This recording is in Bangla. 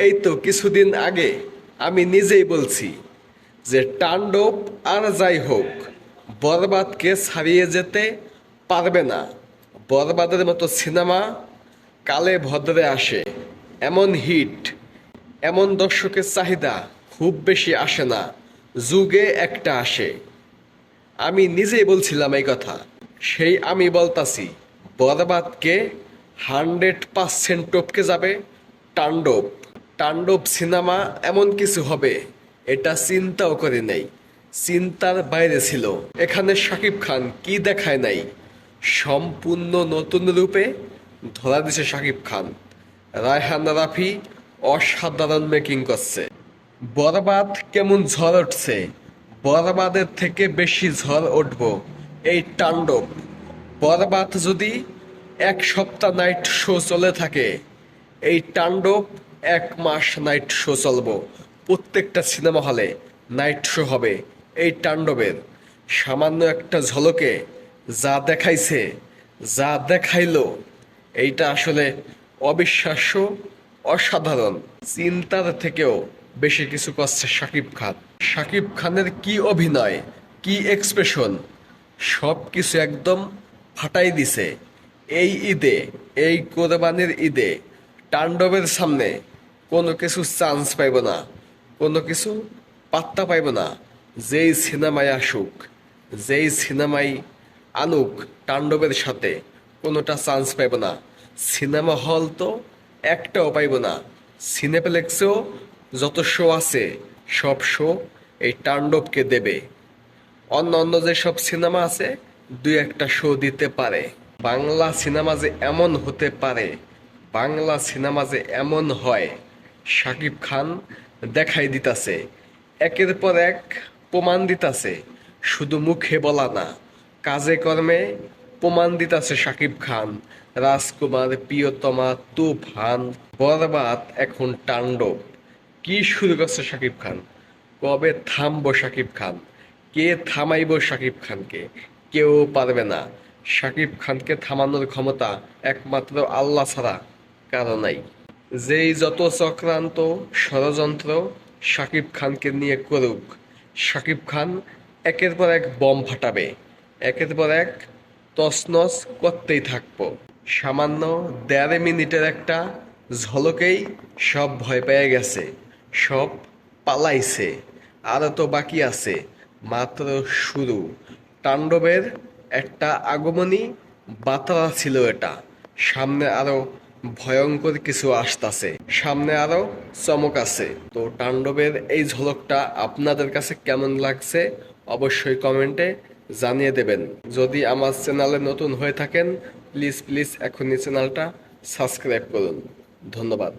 এই তো কিছুদিন আগে আমি নিজেই বলছি যে তাণ্ডব আর যাই হোক বরবাদকে ছাড়িয়ে যেতে পারবে না। বরবাদের মতো সিনেমা কালে ভদ্রে আসে, এমন হিট, এমন দর্শকের চাহিদা খুব বেশি আসে না, যুগে একটা আসে। আমি নিজেই বলছিলাম এই কথা, সেই আমি বলতাছি বরবাদকে 100% টপকে যাবে তাণ্ডব। তাণ্ডব সিনেমা এমন কিছু হবে এটা চিন্তাও করে নেই, চিন্তার বাইরে ছিল। এখানে শাকিব খান কি দেখায় নাই, সম্পূর্ণ নতুন রূপে ধরা দিছে শাকিব খান। রায়হান রাফি অসাধারণ মেকিং করছে। বরবাদ কেমন ঝড় উঠছে, বরবাদের থেকে বেশি ঝড় উঠব এই তাণ্ডব। বরবাদ যদি 1 সপ্তাহ নাইট শো চলে থাকে, এই তাণ্ডব 1 মাস নাইট শো চলবো। প্রত্যেকটা সিনেমা হলে নাইট শো হবে এই তাণ্ডবের। সামান্য একটা ঝলকে যা দেখাইছে, যা দেখাইলো, এইটা আসলে অবিশ্বাস্য, অসাধারণ। চিন্তার থেকেও বেশি কিছু করছে শাকিব খান। শাকিব খানের কি অভিনয়, কি এক্সপ্রেশন, সব কিছু একদম ফাটাই দিছে। এই ঈদে, এই কোরবানির ঈদে তাণ্ডবের সামনে কোনো কিছু চান্স পাইব না, কোনো কিছু পাত্তা পাইব না। যেই সিনেমায় আসুক, যেই সিনেমায় আনুক তাণ্ডবের সাথে, কোনোটা চান্স পাইব না। সিনেমা হল তো একটাও পাইব না। সিনেপ্লেক্সেও যত শো আছে সব শো এই তাণ্ডবকে দেবে। অন্য অন্য যেসব সিনেমা আছে 2-1টা শো দিতে পারে। বাংলা সিনেমা যে এমন হতে পারে, বাংলা সিনেমা যে এমন হয়, শাকিব খান দেখাই দিতাছে, একের পর এক প্রমাণ দিতাছে। শুধু মুখে বলা না, কাজে কর্মে প্রমাণ দিতাছে শাকিব খান। রাজকুমার, প্রিয়তমা, তুফান, বরবাদ, এখন তাণ্ডব। কি শুরু করছে শাকিব খান, কবে থামবো শাকিব খান? কে থামাইব শাকিব খানকে? কেউ পারবে না। শাকিব খানকে থামানোর ক্ষমতা একমাত্র আল্লাহ ছাড়া কারো নাই। যেই যত চক্রান্ত, ষড়যন্ত্র শাকিব খানকে নিয়ে করুক, শাকিব খান একের পর এক বম ফাটাবে, একের পর এক তছনছ করতেই থাকবো। সামান্য 1.5 মিনিটের একটা ঝলকেই সব ভয় পেয়ে গেছে, সব পালাইছে। আরও তো বাকি আছে, মাত্র শুরু। তাণ্ডবের একটা আগমনী বার্তা ছিল এটা। সামনে আরো ভয়ঙ্কর কিছু আসতাছে, সামনে আরো চমক আছে। তো তাণ্ডবের এই ঝলকটা আপনাদের কাছে কেমন লাগছে অবশ্যই কমেন্টে জানিয়ে দেবেন। যদি আমার চ্যানেলে নতুন হয়ে থাকেন, প্লিজ প্লিজ এখনই চ্যানেলটা সাবস্ক্রাইব করুন। ধন্যবাদ।